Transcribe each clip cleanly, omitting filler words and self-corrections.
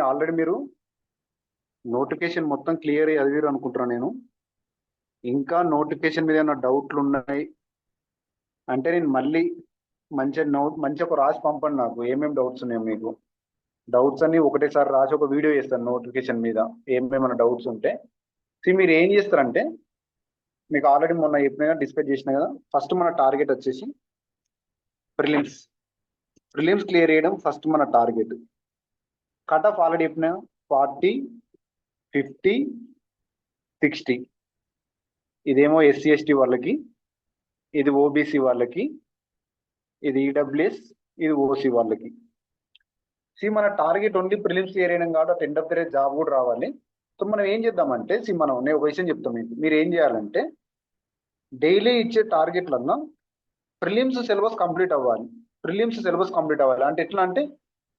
Already మీరు notification మొత్తం clear చదివారు అనుకుంటున్నాను నేను. ఇంకా నోటిఫికేషన్ మీద ఏమైనా డౌట్లు ఉన్నాయి అంటే నేను మళ్ళీ మంచి ఒక రాసి పంపండి నాకు ఏమేమి డౌట్స్ ఉన్నాయో. మీకు డౌట్స్ అన్ని ఒకటేసారి రాసి ఒక వీడియో చేస్తాను నోటిఫికేషన్ మీద ఏమేమైనా డౌట్స్ ఉంటే. మీరు ఏం చేస్తారంటే మీకు ఆల్రెడీ మొన్న చెప్పిన డిస్కస్ చేసిన కదా, ఫస్ట్ మన టార్గెట్ వచ్చేసి ప్రిలిమ్స్ క్లియర్ చేయడం ఫస్ట్ మన టార్గెట్. కట్ ఆఫ్ ఆల్రెడీ చెప్పిన 40, 50, 60. ఇదేమో SC ST వాళ్ళకి, ఇది OBC వాళ్ళకి, ఇది EWS, ఇది OC వాళ్ళకి. మన టార్గెట్ ఓన్లీ ప్రిలిమ్స్ క్లియర్ చేయడం కాబట్టి end of the day job కూడా రావాలి. సో మనం ఏం చేద్దామంటే నేను ఒక విషయం చెప్తాం మీకు. మీరు ఏం చేయాలంటే డైలీ ఇచ్చే టార్గెట్లన్నా ప్రిలిమ్స్ సిలబస్ కంప్లీట్ అవ్వాలి. అంటే ఎట్లా అంటే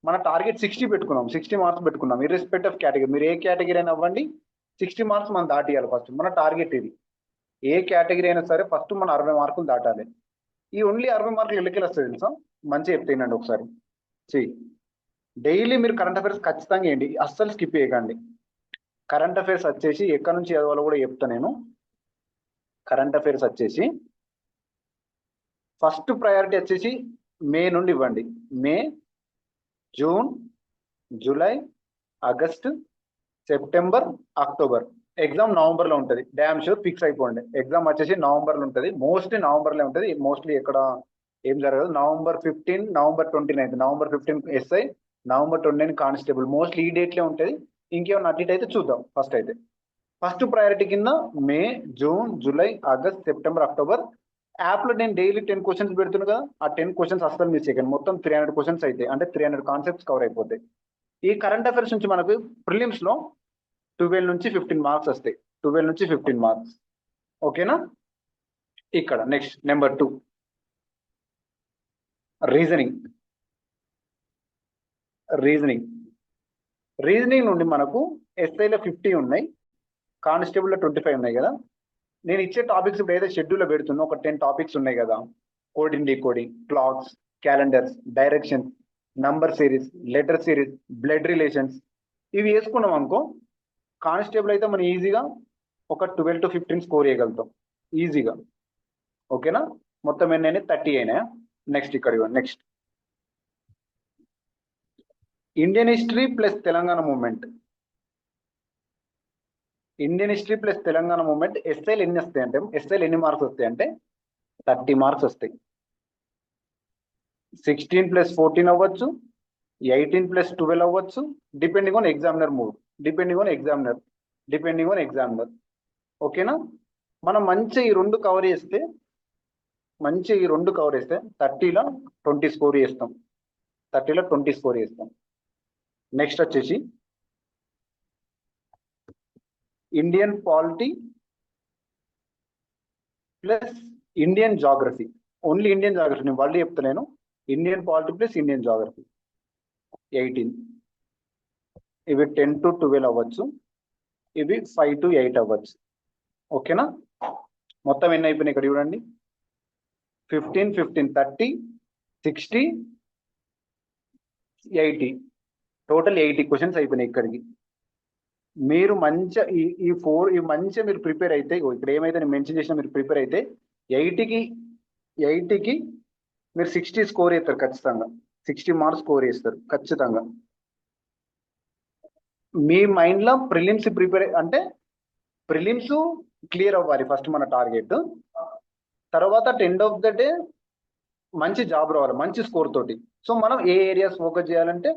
మన టార్గెట్ 60 పెట్టుకున్నాం, 60 మార్క్స్ పెట్టుకున్నాం. ఇర్రెస్పెక్ట్ ఆఫ్ కేటగిరీ, మీరు ఏ కేటగిరీ అయినా అవ్వండి 60 మార్క్స్ మనం దాటియాలి. ఫస్ట్ మన టార్గెట్ ఇది. ఏ కేటగిరీ అయినా సరే ఫస్ట్ మన 60 మార్కులు దాటాలి. ఈ ఓన్లీ 60 మార్కులు ఎల్లకెళ్ళి వస్తుంది తెలుసా? మంచిగా చెప్తానండి ఒకసారి. డైలీ మీరు కరెంట్ అఫైర్స్ ఖచ్చితంగా ఏంటి అస్సలు స్కిప్ చేయకండి. కరెంట్ అఫైర్స్ వచ్చేసి ఎక్కడి నుంచి చదవాలో కూడా చెప్తా నేను. కరెంట్ అఫైర్స్ వచ్చేసి ఫస్ట్ ప్రయారిటీ వచ్చేసి మే నుండి ఇవ్వండి. May, June, July, August, September, October. Exam నవంబర్లో ఉంటుంది. డ్యామ్ షూర్ ఫిక్స్ అయిపోండి. ఎగ్జామ్ వచ్చేసి నవంబర్లో ఉంటుంది. మోస్ట్లీ నవంబర్లో ఉంటుంది. మోస్ట్లీ ఎక్కడ ఏం జరగదు. November 15, November 29, November 15 SI, November 29 constable. Mostly ఈ డేట్లే ఉంటుంది. ఇంకేమన్నా అటు అయితే చూద్దాం. ఫస్ట్ ప్రయారిటీ కింద May, June, July, August, September, October. యాప్లో నేను డైలీ 10 క్వశ్చన్స్ పెడుతున్నా కదా, ఆ 10 క్వశ్చన్స్ అస్సలు మిస్ చేయకండి. మొత్తం 300 క్వశ్చన్స్ అయితే అంటే 300 కాన్సెప్ట్స్ కవర్ అయిపోతాయి. ఈ కరెంట్ అఫైర్స్ నుంచి మనకు ప్రిలిమ్స్లో 12 నుంచి 15 మార్క్స్ వస్తాయి. 12 నుంచి 15 మార్క్స్. ఓకేనా? ఇక్కడ నెక్స్ట్ నెంబర్ 2 రీజనింగ్ నుండి మనకు SIలో 50 ఉన్నాయి, కానిస్టేబుల్లో 25 ఉన్నాయి కదా. నేను ఇచ్చే టాపిక్స్ ఇప్పుడు ఏదైతే షెడ్యూల్లో పెడుతున్నా ఒక 10 టాపిక్స్ ఉన్నాయి కదా. Coding, decoding, clocks, calendars, directions, number series, letter series, blood relations. ఇవి వేసుకున్నాం అనుకో, కానిస్టేబుల్ అయితే మనం ఈజీగా ఒక 12 to 15 స్కోర్ చేయగలుగుతాం ఈజీగా. ఓకేనా? మొత్తం ఎన్ని అయినాయి? 30 అయినాయా? నెక్స్ట్ ఇక్కడ next Indian history plus Telangana movement. SIలు ఎన్ని వస్తాయి అంటే, SIలు ఎన్ని మార్క్స్ వస్తాయి అంటే 30 మార్క్స్ వస్తాయి. 16 + 14 అవ్వచ్చు, 18 + 12 అవ్వచ్చు, depending on examiner mood, depending on examiner. ఓకేనా? మనం మంచిగా ఈ రెండు కవర్ చేస్తే 30లో 20 స్కోర్ చేస్తాం. నెక్స్ట్ వచ్చేసి Indian polity plus Indian geography. Only Indian geography నేను వాళ్ళు చెప్తలేను. Indian polity plus Indian geography 18. ఇవి 10 to 12 అవ్వచ్చు, ఇవి 5 to 8 అవ్వచ్చు. ఓకేనా? మొత్తం ఎన్ని అయిపోయినాయి ఇక్కడ చూడండి. 15, 30, 60, 80. టోటల్ 80 క్వశ్చన్స్ అయిపోయినాయి ఇక్కడికి. మీరు మంచిగా ఈ మంచిగా మీరు ప్రిపేర్ అయితే, ఇక్కడ ఏమైతే నేను మెన్షన్ చేసినా మీరు ప్రిపేర్ అయితే 80కి మీరు 60 స్కోర్ చేస్తారు ఖచ్చితంగా. 60 మార్క్స్ స్కోర్ చేస్తారు ఖచ్చితంగా. మీ మైండ్లో ప్రిలిమ్స్ ప్రిపేర్ అంటే ప్రిలిమ్స్ క్లియర్ అవ్వాలి ఫస్ట్ మన టార్గెట్. తర్వాత ఎండ్ ఆఫ్ ద డే మంచి జాబ్ రావాలి మంచి స్కోర్ తోటి. సో మనం ఏ ఏరియాస్ ఫోకస్ చేయాలంటే,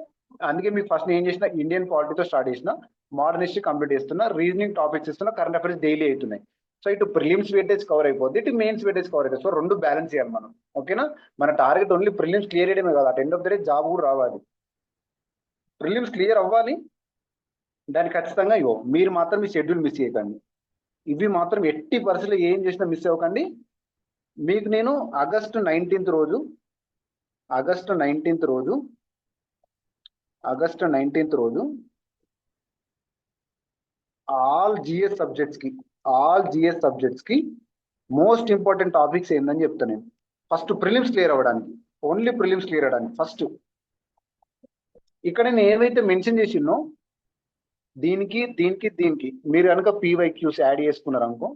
అందుకే మీకు ఫస్ట్ ఏం చేసిన ఇండియన్ పాలిటీతో స్టార్ట్ చేసిన, మోడర్న్ హిస్టరీ కంప్లీట్ చేస్తున్నా, రీజనింగ్ టాపిక్స్ ఇస్తున్నా, కరెంట్ అఫైర్స్ డైలీ అవుతున్నాయి. సో ఇటు ప్రిలిమ్స్ వెయిటేజ్ కవర్ అయిపోద్ది, ఇటు మెయిన్స్ వెయిటేజ్ కవర్ అవుతుంది. సో రెండు బ్యాలెన్స్ చేయాలి మనం. ఓకేనా? మన టార్గెట్ ఓన్లీ ప్రిలిమ్స్ క్లియర్ చేయడమే కాదు, at end of the day job కూడా రావాలి. ప్రిలిమ్స్ క్లియర్ అవ్వాలి, దానికి ఖచ్చితంగా మీరు మాత్రం మీ షెడ్యూల్ మిస్ చేయకండి. ఇవి మాత్రం ఎట్టి పరిస్థితుల్లో ఏం చేసినా మిస్ అవ్వకండి. మీకు నేను ఆగస్టు 19th రోజు ఆల్ జిఎస్ సబ్జెక్ట్స్ కి మోస్ట్ ఇంపార్టెంట్ టాపిక్స్ ఏందని చెప్తాను నేను. ఫస్ట్ ప్రిలిమ్స్ క్లియర్ అవ్వడానికి, ఓన్లీ ప్రిలిమ్స్ క్లియర్ అవ్వడానికి ఫస్ట్ ఇక్కడ నేను ఏవైతే మెన్షన్ చేసినో దీనికి దీనికి దీనికి మీరు కనుక పీవైక్యూస్ యాడ్ చేసుకున్నారనుకో,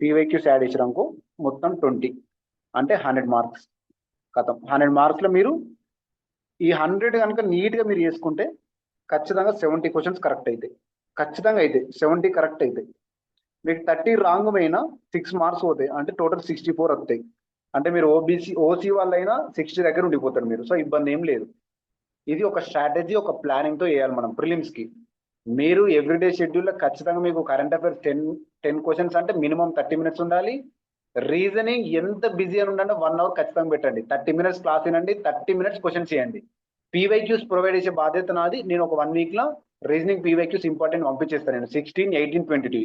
పీవైక్యూస్ యాడ్ చేసారనుకో మొత్తం 20 అంటే 100 మార్క్స్ కథం. 100 మార్క్స్లో మీరు ఈ 100 కనుక నీట్గా మీరు చేసుకుంటే ఖచ్చితంగా 70 క్వశ్చన్స్ కరెక్ట్ అవుతాయి. ఖచ్చితంగా అయితే 70 కరెక్ట్ అవుతాయి. మీకు 30 రాంగ్ అయినా 6 మార్క్స్ పోతాయి, అంటే టోటల్ 64 వస్తాయి. అంటే మీరు ఓసీ వాళ్ళైనా 60 దగ్గర ఉండిపోతారు మీరు. సో ఇబ్బంది ఏం లేదు. ఇది ఒక స్ట్రాటజీ, ఒక ప్లానింగ్తో వేయాలి మనం ప్రిలిమ్స్కి. మీరు ఎవ్రీడే షెడ్యూల్లో ఖచ్చితంగా మీకు కరెంట్ అఫైర్స్ 10 క్వశ్చన్స్ అంటే మినిమం 30 మినిట్స్ ఉండాలి. రీజనింగ్ ఎంత బిజీ అని ఉండండి 1 అవర్ ఖచ్చితంగా పెట్టండి. 30 మినిట్స్ క్లాస్ వినండి, 30 మినిట్స్ క్వశ్చన్స్ చేయండి. పీవైక్యూస్ ప్రొవైడ్ చేసే బాధ్యత నాది. నేను ఒక 1 వీక్లో రీజనింగ్ పీవైక్యూస్ ఇంపార్టెంట్ పంపించేస్తాను నేను 16, 18, 22.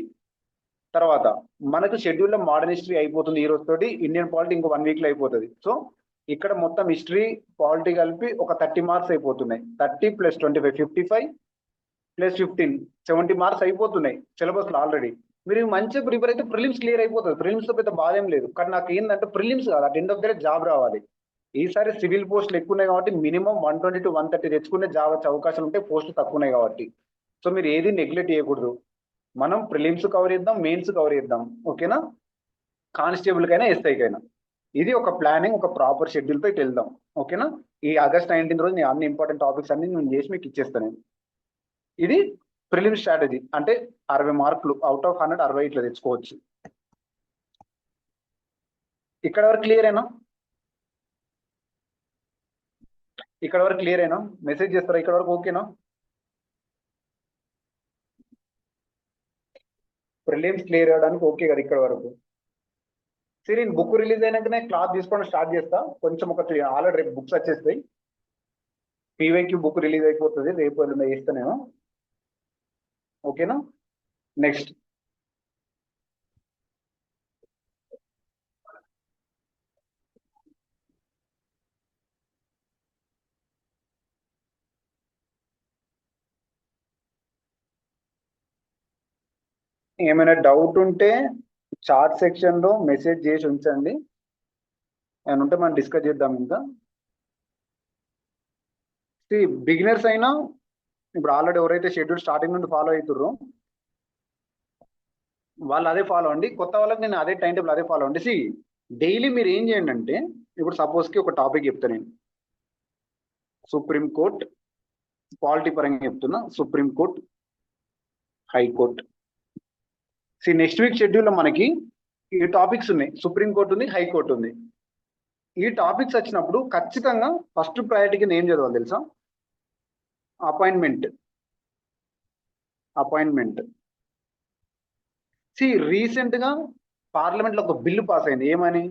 తర్వాత మనకు షెడ్యూల్లో మోడర్న్ హిస్టరీ అయిపోతుంది ఈ రోజు తోటి. ఇండియన్ పాలిటీ ఇంకో 1 వీక్లో అయిపోతుంది. సో ఇక్కడ మొత్తం హిస్టరీ పాలిటీ కలిపి ఒక 30 మార్క్స్ అయిపోతున్నాయి. 30 + 25 55 + 15 70 మార్క్స్ అయిపోతున్నాయి సిలబస్లో ఆల్రెడీ. మీరు మంచిగా ప్రిపేర్ అయితే ప్రిలిమ్స్ క్లియర్ అయిపోతుంది. ప్రిలిమ్స్తో పెద్ద బాధ ఏం లేదు. కానీ నాకు ఏంటంటే ప్రిలిమ్స్ కాదు, at end of the day job రావాలి. ఈసారి సివిల్ పోస్టులు ఎక్కువ ఉన్నాయి కాబట్టి మినిమం 120 to 130 తెచ్చుకునే జాబ్ వచ్చే అవకాశాలు ఉంటాయి, పోస్టులు తక్కువ ఉన్నాయి కాబట్టి. సో మీరు ఏది నెగ్లెక్ట్ చేయకూడదు. మనం ప్రిలిమ్స్ కవర్ చేద్దాం, మెయిన్స్ కవర్ చేద్దాం, ఓకేనా? కానిస్టేబుల్కైనా ఎస్ఐకైనా ఇది ఒక ప్లానింగ్, ఒక ప్రాపర్ షెడ్యూల్తో ఇటు వెళ్దాం, ఓకేనా? ఈ ఆగస్ట్ 19 రోజు నేను అన్ని ఇంపార్టెంట్ టాపిక్స్ అన్ని నేను చేసి మీకు ఇచ్చేస్తాను. ఇది ప్రిలిమ్స్ స్ట్రాటజీ. అంటే 60 మార్కులు అవుట్ ఆఫ్ 100 60 ఇట్లా తెచ్చుకోవచ్చు. ఇక్కడ వరకు క్లియర్ అయినా? మెసేజ్ చేస్తారా? ఇక్కడ వరకు ఓకేనా? ప్రిలిమ్స్ క్లియర్ అవ్వడానికి ఓకే కదా ఇక్కడ వరకు? సరే, నేను బుక్ రిలీజ్ అయినాకనే క్లాస్ తీసుకోవడం స్టార్ట్ చేస్తా. కొంచెం ఒక ఆల్రెడీ రేపు బుక్స్ వచ్చేస్తాయి. పీవైక్యూ బుక్ రిలీజ్ అయిపోతుంది రేపు ఎల్లుండి చేస్తానేమో, ఓకేనా? నెక్స్ట్ ఏమైనా డౌట్ ఉంటే చాట్ సెక్షన్లో మెసేజ్ చేసి ఉంచండి. ఏమైనా ఉంటే మనం డిస్కస్ చేద్దాం. ఇంకా బిగినర్స్ అయినా ఇప్పుడు ఆల్రెడీ ఎవరైతే షెడ్యూల్ స్టార్టింగ్ నుండి ఫాలో అవుతుర్రో వాళ్ళు అదే ఫాలో అండి. కొత్త వాళ్ళకి నేను అదే టైం టేబుల్ అదే ఫాలో అండి. డైలీ మీరు ఏం చేయండి అంటే, ఇప్పుడు సపోజ్కి ఒక టాపిక్ చెప్తాను నేను, సుప్రీంకోర్టు పాలిటీ పరంగా చెప్తున్నా, సుప్రీంకోర్టు, హైకోర్టు. నెక్స్ట్ వీక్ షెడ్యూల్లో మనకి ఈ టాపిక్స్ ఉన్నాయి. సుప్రీంకోర్టు ఉంది, హైకోర్టు ఉంది. ఈ టాపిక్స్ వచ్చినప్పుడు ఖచ్చితంగా ఫస్ట్ ప్రయారిటీ కింద ఏం చదవాలి తెలుసా? అపాయింట్మెంట్. రీసెంట్గా పార్లమెంట్లో ఒక బిల్లు పాస్ అయింది. ఏమని?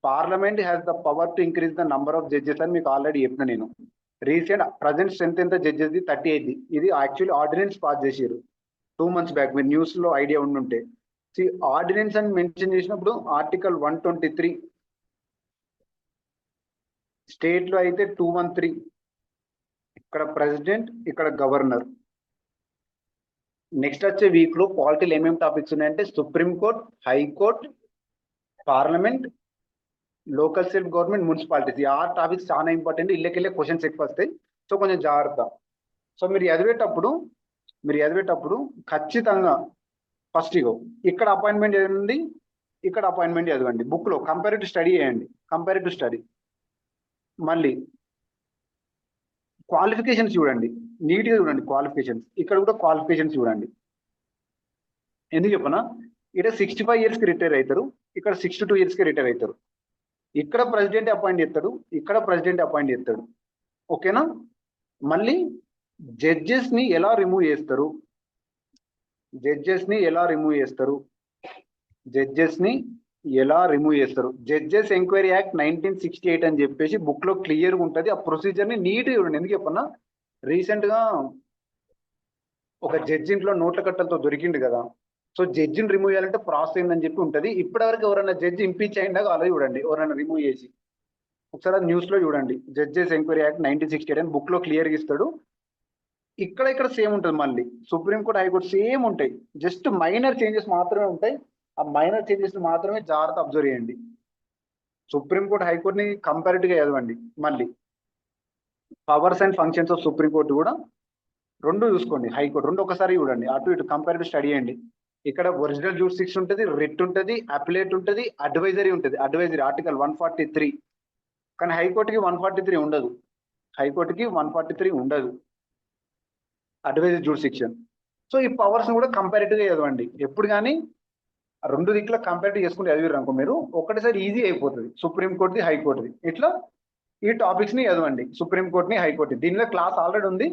Parliament has the power to increase the number of judges అని మీకు ఆల్రెడీ చెప్పిన నేను. ప్రజెంట్ స్ట్రెంత్ ఎంత జడ్జెస్ది? 38. ఇది యాక్చువల్లీ ఆర్డినెన్స్ పాస్ చేసారు 2 months బ్యాక్. మీరు న్యూస్లో ఐడియా ఉండుంటే. ఆర్డినెన్స్ అని మెన్షన్ చేసినప్పుడు ఆర్టికల్ 123, స్టేట్లో అయితే 213, ఇక్కడ ప్రెసిడెంట్, ఇక్కడ గవర్నర్. నెక్స్ట్ వచ్చే వీక్లో పాలిటీలో ఏమేమి టాపిక్స్ ఉన్నాయంటే supreme court, high court, parliament, local self government, municipalities. ఆ టాపిక్స్ చాలా ఇంపార్టెంట్. ఇళ్ళకెళ్ళే క్వశ్చన్స్ ఎక్కువ వస్తాయి. సో కొంచెం జాగ్రత్త. సో మీరు చదివేటప్పుడు ఖచ్చితంగా ఫస్ట్ ఇక్కడ అపాయింట్మెంట్ చదవండి, ఇక్కడ అపాయింట్మెంట్ చదవండి. బుక్లో కంపారిటివ్ స్టడీ చేయండి. మళ్ళీ క్వాలిఫికేషన్స్ చూడండి, నీట్గా చూడండి క్వాలిఫికేషన్స్. ఇక్కడ కూడా క్వాలిఫికేషన్స్ చూడండి. ఎందుకు చెప్పనా? ఇక్కడ 65 yearsకి రిటైర్ అవుతారు, ఇక్కడ 62 yearsకి రిటైర్ అవుతారు. ఇక్కడ ప్రెసిడెంట్ అపాయింట్ చేస్తాడు, ఇక్కడ ప్రెసిడెంట్ అపాయింట్ చేస్తాడు, ఓకేనా? మళ్ళీ జడ్జెస్ని ఎలా రిమూవ్ చేస్తారు? జడ్జెస్ ఎంక్వైరీ యాక్ట్ 1968 అని చెప్పేసి బుక్లో క్లియర్గా ఉంటుంది. ఆ ప్రొసీజర్ని నీట్గా చూడండి. ఎందుకు చెప్పన్నా? రీసెంట్గా ఒక జడ్జి ఇంట్లో నోట్ల కట్టలతో దొరికిండు కదా. సో జడ్జిని రిమూవ్ చేయాలంటే ప్రాసెస్ ఏందని చెప్పి ఉంటుంది. ఇప్పటివరకు ఎవరైనా జడ్జి ఇంపీచ్ అయిందా అలా చూడండి, ఎవరైనా రిమూవ్ చేసి ఒకసారి న్యూస్లో చూడండి. జడ్జెస్ ఎంక్వైరీ యాక్ట్ 1968 అని బుక్లో క్లియర్గా ఇస్తాడు. ఇక్కడ సేమ్ ఉంటుంది. మళ్ళీ సుప్రీంకోర్టు, హైకోర్టు సేమ్ ఉంటాయి. జస్ట్ మైనర్ చేంజెస్ మాత్రమే ఉంటాయి. ఆ మైనర్ చేంజెస్ మాత్రమే జాగ్రత్త అబ్జర్వ్ చేయండి. సుప్రీంకోర్టు హైకోర్టుని కంపారిటివ్గా చదవండి. మళ్ళీ powers and functions of supreme court కూడా రెండు చూసుకోండి. హైకోర్టు రెండు ఒకసారి చూడండి, అటు ఇటు కంపారిటివ్ స్టడీ చేయండి. ఇక్కడ ఒరిజినల్ జ్యూరిస్డిక్షన్ ఉంటుంది, రిట్ ఉంటుంది, అపిలేట్ ఉంటుంది, అడ్వైజరీ ఉంటుంది. Advisory article 143. కానీ హైకోర్టుకి 143 ఉండదు. హైకోర్టుకి 143 ఉండదు అడ్వైజరీ జ్యూరిస్డిక్షన్. సో ఈ పవర్స్ కూడా కంపారిటివ్గా చదవండి. ఎప్పుడు కానీ రెండు దిక్కుల కంపారిటివ్ చేసుకుంటే చదివారు అనుకో మీరు ఒకటేసారి ఈజీ అయిపోతుంది. సుప్రీంకోర్టుది హైకోర్టుది ఇట్లా ఈ టాపిక్స్ ని చదవండి, సుప్రీంకోర్టుని హైకోర్టు. దీనిలో క్లాస్ ఆల్రెడీ ఉంది,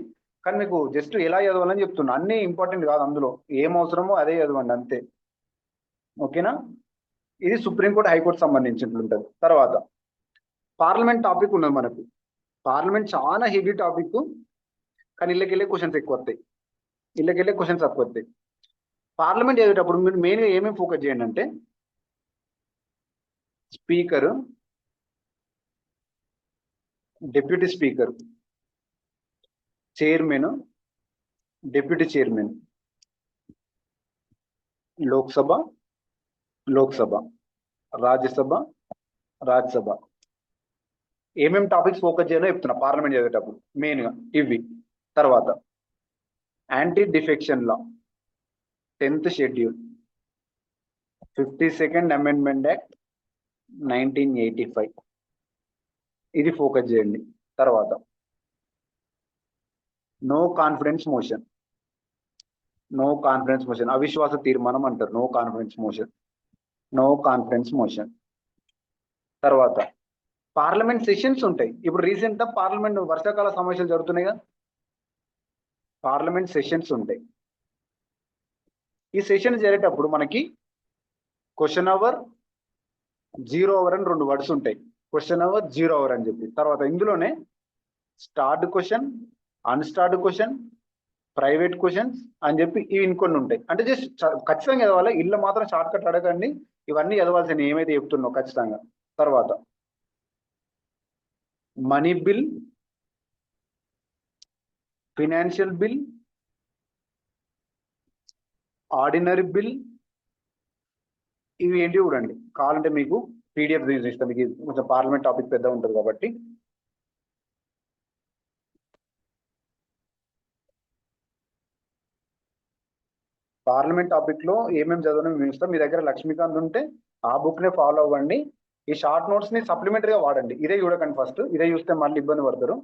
కానీ మీకు జస్ట్ ఎలా చదవాలని చెప్తున్నా. అన్ని ఇంపార్టెంట్ కాదు, అందులో ఏం అవసరమో అదే చదవండి అంతే. ఓకేనా? ఇది సుప్రీంకోర్టు హైకోర్టు సంబంధించినట్లు ఉంటుంది. తర్వాత పార్లమెంట్ టాపిక్ ఉన్నది మనకు. పార్లమెంట్ చాలా హెవీ టాపిక్, కానీ ఇళ్ళకెళ్ళే క్వశ్చన్స్ ఎక్కువ వస్తాయి. ఇళ్ళకెళ్ళే క్వశ్చన్స్ తక్కువ వస్తాయి. పార్లమెంట్ చదివేటప్పుడు మీరు మెయిన్గా ఏమేమి ఫోకస్ చేయండి అంటే speaker, deputy speaker, chairman, deputy chairman, Lok Sabha, Rajya Sabha, ఏమేమి టాపిక్స్ ఫోకస్ చేయాలో చెప్తున్నా పార్లమెంట్ చదివేటప్పుడు మెయిన్గా ఇవి. తర్వాత anti defection law 10th schedule, 52nd amendment act 1985, ఇది ఫోకస్ చేయండి. తర్వాత నో కాన్ఫిడెన్స్ మోషన్, అవిశ్వాస తీర్మానం అంటారు. No confidence motion. తర్వాత పార్లమెంట్ సెషన్స్ ఉంటాయి. ఇప్పుడు రీసెంట్ గా పార్లమెంట్ వర్షాకాల సమావేశాలు జరుగుతున్నాయి కదా, పార్లమెంట్ సెషన్స్ ఉంటాయి. ఈ సెషన్ జరిగేటప్పుడు మనకి క్వశ్చన్ అవర్, 0 అవర్ అని 2 వర్డ్స్ ఉంటాయి. క్వశ్చన్ అవర్, 0 అవర్ అని చెప్పి. తర్వాత ఇందులోనే starred question, unstarred question, private questions అని చెప్పి ఇవి ఇంకొన్ని ఉంటాయి. అంటే జస్ట్ ఖచ్చితంగా చదవాలి, ఇల్లు మాత్రం షార్ట్ కట్ అడగండి. ఇవన్నీ చదవాల్సిన ఏమైతే చెప్తున్నావు ఖచ్చితంగా. తర్వాత money bill, financial bill, ordinary bill, ఇవి ఏంటి చూడండి. కావాలంటే మీకు పీడిఎఫ్ యూజ్ ఇస్తాం, మీకు కొంచెం పార్లమెంట్ టాపిక్ పెద్ద ఉంటుంది కాబట్టి. పార్లమెంట్ టాపిక్ లో ఏమేమి చదవడం మేము ఇస్తాం. మీ దగ్గర లక్ష్మీకాంత్ ఉంటే ఆ బుక్ నే ఫాలో అవ్వండి. ఈ షార్ట్ నోట్స్ ని సప్లిమెంటరీగా వాడండి. ఇదే చూడకండి ఫస్ట్, ఇదే చూస్తే మళ్ళీ ఇబ్బంది పడతారు.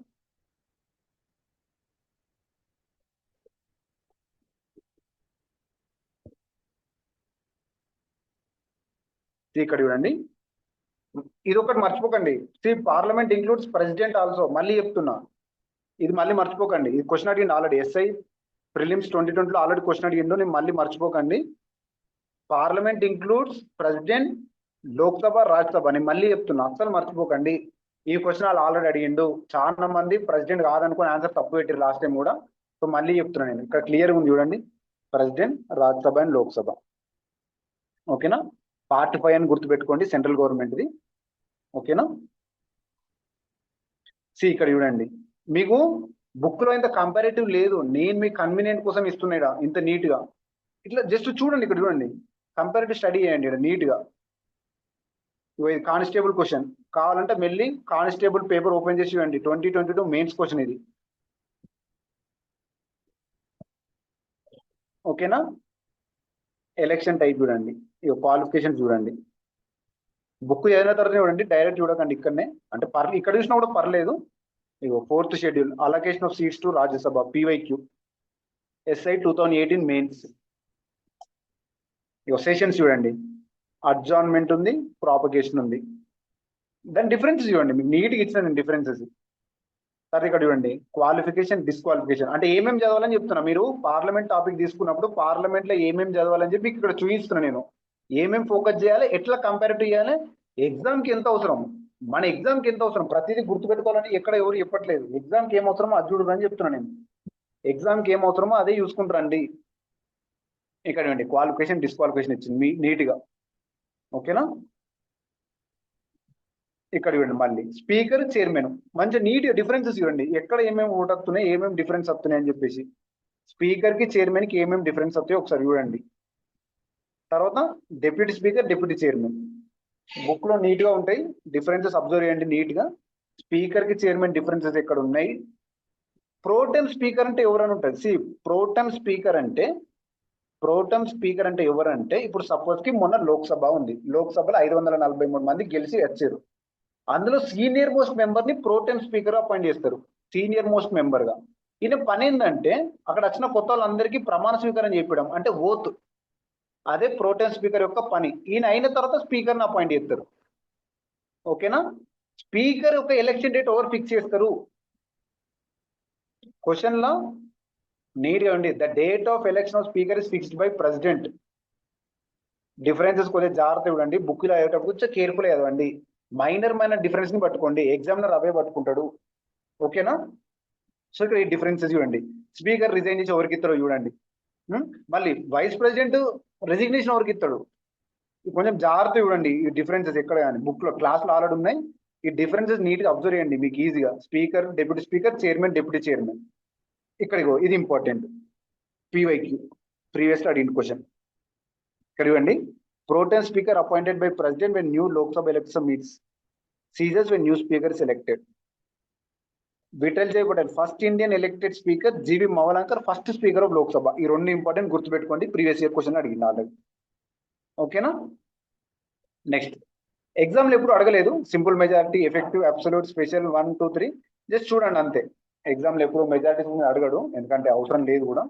ఇక్కడ చూడండి, ఇది ఒకటి మర్చిపోకండి. Parliament includes president also. మళ్ళీ చెప్తున్నా, ఇది మళ్ళీ మర్చిపోకండి. ఇది క్వశ్చన్ అడిగింది ఆల్రెడీ, ఎస్ఐ ప్రిలిమ్స్ 2020లో ఆల్రెడీ క్వశ్చన్ అడిగిండు. నేను మళ్ళీ మర్చిపోకండి. Parliament includes president, Lok Sabha, Rajya Sabha. నేను మళ్ళీ చెప్తున్నా, అస్సలు మర్చిపోకండి. ఈ క్వశ్చన్ వాళ్ళు ఆల్రెడీ అడిగిండు. చాలా మంది ప్రెసిడెంట్ కాదనుకుని ఆన్సర్ తప్పు పెట్టారు లాస్ట్ టైం కూడా. సో మళ్ళీ చెప్తున్నా నేను, ఇక్కడ క్లియర్గా ఉంది చూడండి, ప్రెసిడెంట్, రాజ్యసభ అండ్ లోక్సభ. ఓకేనా? పార్ట్ 5 అని గుర్తుపెట్టుకోండి, సెంట్రల్ గవర్నమెంట్ది. ఓకేనా? ఇక్కడ చూడండి, మీకు బుక్ లో ఇంత కంపారేటివ్ లేదు, నేను మీ కన్వీనియంట్ కోసం ఇస్తున్నాడా ఇంత నీట్ గా. ఇట్లా జస్ట్ చూడండి, ఇక్కడ చూడండి, కంపారేటివ్ స్టడీ చేయండి ఇక్కడ నీట్ గా. కానిస్టేబుల్ క్వశ్చన్ కావాలంటే మెల్లి కానిస్టేబుల్ పేపర్ ఓపెన్ చేసి ఇవ్వండి. 2022 మెయిన్స్ క్వశ్చన్ ఇది. ఓకేనా? ఎలక్షన్ టైప్ చూడండి, ఇక క్వాలిఫికేషన్ చూడండి. బుక్ చదివిన తర్వాత చూడండి, డైరెక్ట్ చూడకండి ఇక్కడనే. అంటే ఇక్కడ చూసినా కూడా పర్లేదు. ఇగో 4th schedule, allocation of seats to Rajya Sabha, PYQ, SI 2018 mains. Ego sessions చూడండి, అడ్జార్న్మెంట్ ఉంది, ప్రాపగేషన్ ఉంది. దాని డిఫరెన్సెస్ చూడండి, మీకు నీట్గా ఇచ్చిన డిఫరెన్సెస్. తర్వాత ఇక్కడ చూడండి, క్వాలిఫికేషన్, డిస్క్వాలిఫికేషన్. అంటే ఏమేమి చదవాలని చెప్తున్నా. మీరు పార్లమెంట్ టాపిక్ తీసుకున్నప్పుడు పార్లమెంట్ లో ఏమేమి చదవాలని చెప్పి ఇక్కడ చూపిస్తున్నా నేను. ఏమేమి ఫోకస్ చేయాలి, ఎట్లా కంపారిటివ్ చేయాలి, ఎగ్జామ్ కి ఎంత అవసరం, మన ఎగ్జామ్ కి ఎంత అవసరం, ప్రతిదీ గుర్తుపెట్టుకోవాలని ఎక్కడ ఎవరు చెప్పట్లేదు. ఎగ్జామ్ కి ఏం అవసరమో అది చూడరని చెప్తున్నా నేను. ఎగ్జామ్ కి ఏం అవసరమో అదే చూసుకుంటారండి. ఇక్కడ చూడండి, క్వాలిఫికేషన్, డిస్క్వాలిఫికేషన్ ఇచ్చింది నీట్ గా. ఓకేనా? ఇక్కడ చూడండి, మళ్ళీ స్పీకర్, చైర్మన్, మంచి నీట్ డిఫరెన్సెస్ చూడండి, ఎక్కడ ఏమేమి ఓట్ వస్తున్నాయి, ఏమేమి డిఫరెన్స్ వస్తున్నాయి అని చెప్పేసి. స్పీకర్ కి, చైర్మన్ కి ఏమేమి డిఫరెన్స్ వస్తాయో ఒకసారి చూడండి. తర్వాత deputy speaker, deputy chairman, book లో నీట్ గా ఉంటాయి, డిఫరెన్సెస్ అబ్జర్వ్ చేయండి నీట్ గా. స్పీకర్ కి చైర్మన్ డిఫరెన్సెస్ ఎక్కడ ఉన్నాయి. ప్రోటెం స్పీకర్ అంటే ఎవరని ఉంటుంది. ప్రోటెం స్పీకర్ అంటే ఎవరంటే, ఇప్పుడు సపోజ్ కి మొన్న లోక్సభ ఉంది, లోక్సభలో 543 మంది గెలిచి వచ్చారు. అందులో సీనియర్ మోస్ట్ మెంబర్ ని ప్రోటెం స్పీకర్ అపాయింట్ చేస్తారు, సీనియర్ మోస్ట్ మెంబర్ గా. ఈయన పని ఏంటంటే అక్కడ వచ్చిన కొత్త వాళ్ళందరికీ ప్రమాణ స్వీకారం చేయడం, అంటే ఓత్. అదే ప్రోటెం స్పీకర్ యొక్క పని. ఈయన అయిన తర్వాత స్పీకర్ని అపాయింట్ చేస్తారు. ఓకేనా. స్పీకర్ యొక్క ఎలక్షన్ డేట్ ఎవరు ఫిక్స్ చేస్తారు. క్వశ్చన్ లో నీట్ గా ఉండి, the date of election of speaker is fixed by president. Differences కొంచెం జాగ్రత్త ఇవ్వండి, బుక్ లో అయ్యేటప్పుడు కొంచెం కేర్ఫుల్ చదవండి. మైనర్ డిఫరెన్స్ ని పట్టుకోండి, ఎగ్జామినర్ అవే పట్టుకుంటాడు. ఓకేనా. సో ఇక్కడ ఈ డిఫరెన్సెస్ చూడండి. స్పీకర్ రిజైన్ చేసి ఎవరికి ఇస్తారో చూడండి. మళ్ళీ వైస్ ప్రెసిడెంట్ రెసిగ్నేషన్ ఎవరికి ఇస్తాడు. కొంచెం జాగ్రత్త చూడండి ఈ డిఫరెన్సెస్ ఎక్కడ కానీ. బుక్ లో క్లాస్ లో ఆల్రెడీ ఉన్నాయి. ఈ డిఫరెన్సెస్ నీట్ గా అబ్జర్వ్ చేయండి మీకు ఈజీగా. Speaker, deputy speaker, chairman, deputy chairman. ఇక్కడిగో ఇది ఇంపార్టెంట్, పీవైక్యూ ప్రీవియస్ అడిగిన క్వశ్చన్. ఇక్కడ ఇవ్వండి. Protem speaker appointed by president when new Lok Sabha election meets, సీజర్స్ when new speaker is elected. Vithal Jai Patel first Indian elected speaker, GV Mavalankar first speaker of Lok Sabha. ఈ రెండు important గుర్తుపెట్టుకోండి, previous year question అడిగింది ఆల్రెడీ. ఓకేనా. Next, ఎగ్జామ్లు ఎప్పుడు అడగలేదు simple majority, effective, absolute, special 1, 2, 3 just చూడండి అంతే. ఎగ్జామ్లు ఎప్పుడు మెజారిటీ అడగడు, ఎందుకంటే అవసరం లేదు కూడా.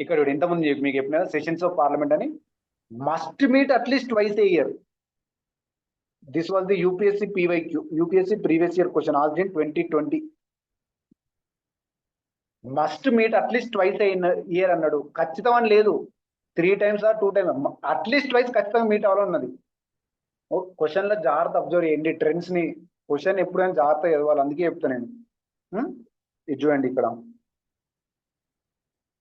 ఇక్కడ ఇంతకుముందు మీకు చెప్పిన సెషన్స్ ఆఫ్ పార్లమెంట్ అని, must meet at least twice A year. This was the UPSC PYQ, UPSC previous year question asked in 2020. Must meet at least twice A year అన్నాడు, ఖచ్చితం అని లేదు. 3 times or 2 times, at least twice ఖచ్చితంగా meet అవ్వాలన్నది. Question లో జాగ్రత్త observe చేయండి trends ని. Question ఎప్పుడైనా జాగ్రత్త చదవాలి, అందుకే చెప్తా నేను. ఇది చూడండి ఇక్కడ.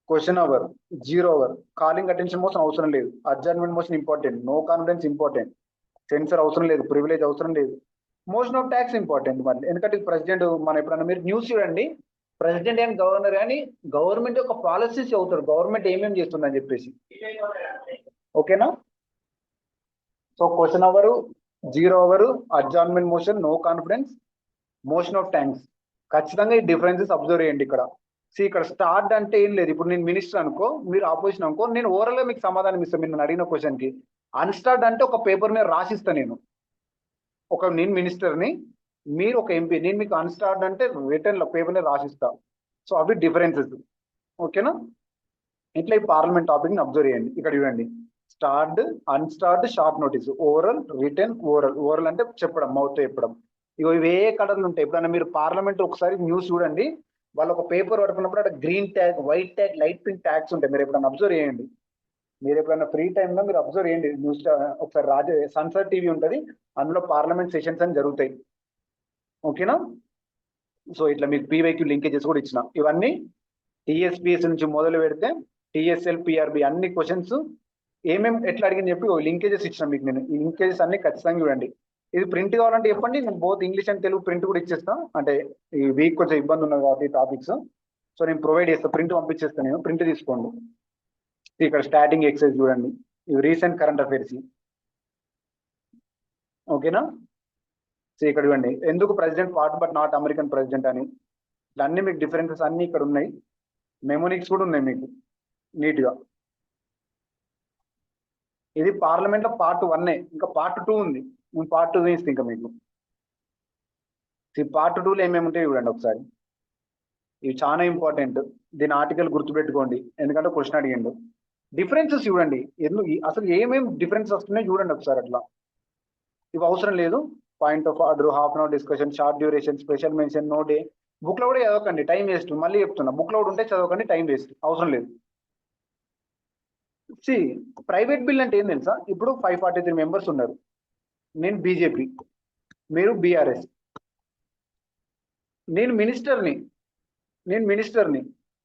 Question hour, 0 hour, calling attention motion అవసరం లేదు, adjournment motion important, no confidence important, censure అవసరం లేదు, ప్రివిలేజ్ అవసరం లేదు, మోషన్ ఆఫ్ ట్యాక్స్ ఇంపార్టెంట్. మళ్ళీ ఎందుకంటే ప్రెసిడెంట్, మనం ఎప్పుడన్నా మీరు న్యూస్ చూడండి, ప్రెసిడెంట్ అండ్ గవర్నర్ కానీ గవర్నమెంట్ యొక్క పాలసీస్ అవుతారు, గవర్నమెంట్ ఏమేమి చేస్తుందని చెప్పేసి. ఓకేనా. So question hour, 0 hour, adjournment motion, no confidence, motion of thanks. ఖచ్చితంగా ఈ డిఫరెన్సెస్ అబ్జర్వ్ చేయండి ఇక్కడ. ఇక్కడ స్టార్ట్ అంటే ఏం లేదు. ఇప్పుడు నేను మినిస్టర్ అనుకో, మీరు ఆపోజిషన్ అనుకో, నేను ఓవరాల్ గా మీకు సమాధానం ఇస్తాను మీరు అడిగిన క్వశ్చన్ కి. అన్స్టార్ట్ అంటే ఒక పేపర్ మీద రాసిస్తా నేను. నేను మినిస్టర్ని, మీరు ఒక ఎంపీ, నేను మీకు అన్స్టార్ట్ అంటే రిటర్న్ పేపర్ మీద రాసిస్తా. సో అవి డిఫరెన్సెస్. ఓకేనా. ఇట్లా ఈ పార్లమెంట్ టాపిక్ ని అబ్జర్వ్ చేయండి. ఇక్కడ చూడండి, starred, unstarred, short notice, oral, written, oral అంటే చెప్పడం, మౌత్ చెప్పడం. ఇగో ఇవే కలర్లు ఉంటాయి. ఎప్పుడన్నా మీరు పార్లమెంట్ ఒకసారి న్యూస్ చూడండి, వాళ్ళు ఒక పేపర్ పడుకున్నప్పుడు అక్కడ green tag, white tag, light pink tags ఉంటాయి. మీరు ఎప్పుడన్నా అబ్జర్వ్ చేయండి. మీరు ఎప్పుడన్నా ఫ్రీ టైంలో మీరు అబ్జర్వ్ చేయండి న్యూస్. ఒకసారి సన్సర్ టీవీ ఉంటుంది, అందులో పార్లమెంట్ సెషన్స్ అని జరుగుతాయి. ఓకేనా. సో ఇట్లా మీకు పీవైక్యూ లింకేజెస్ కూడా ఇచ్చిన. ఇవన్నీ టీఎస్పీఎస్ నుంచి మొదలు పెడితే టీఎస్ఎల్, పిఆర్బి అన్ని క్వశ్చన్స్ ఏమేమి ఎట్లా అడిగింది చెప్పి లింకేజెస్ ఇచ్చిన మీకు నేను. ఈ లింకేజెస్ అన్ని ఖచ్చితంగా చూడండి. ఇది ప్రింట్ కావాలంటే చెప్పండి, నేను both English and Telugu print కూడా ఇచ్చేస్తాను. అంటే ఈ వీక్ కొంచెం ఇబ్బంది ఉన్నది కాబట్టి టాపిక్స్, సో నేను ప్రొవైడ్ చేస్తాను, ప్రింట్ పంపించేస్తాను నేను, ప్రింట్ తీసుకోండి. ఇక్కడ స్టార్టింగ్ ఎక్సైజ్ చూడండి, ఇవి రీసెంట్ కరెంట్ అఫైర్స్. ఓకేనా. సో ఇక్కడ చూడండి, ఎందుకు president part but not American president అని. ఇట్లా అన్ని మీకు డిఫరెన్సెస్ అన్ని ఇక్కడ ఉన్నాయి. మెమోనిక్స్ కూడా ఉన్నాయి మీకు నీట్ గా. ఇది పార్లమెంట్ లో పార్ట్ 1, ఇంకా పార్ట్ 2 ఉంది. నేను పార్ట్ 2 ఇస్తే ఇంకా మీకు పార్ట్ 2లో ఏమేమి ఉంటాయి చూడండి ఒకసారి. ఇవి చాలా ఇంపార్టెంట్, దీని ఆర్టికల్ గుర్తుపెట్టుకోండి, ఎందుకంటే క్వశ్చన్ అడిగిండు. డిఫరెన్సెస్ చూడండి, అసలు ఏమేమి డిఫరెన్స్ వస్తున్నాయి చూడండి ఒకసారి. అట్లా ఇవి అవసరం లేదు. Point of order, half an hour discussion, short duration, special mention, no day. Book లో కూడా చదవకండి, టైం వేస్ట్. మళ్ళీ చెప్తున్నా, బుక్ లో కూడా ఉంటే చదవకండి, టైం వేస్ట్, అవసరం లేదు. ప్రైవేట్ బిల్ అంటే ఏం తెలుసా. ఇప్పుడు 543 మెంబర్స్ ఉన్నారు, నేను బీజేపీ, మీరు బీఆర్ఎస్, నేను మినిస్టర్ని,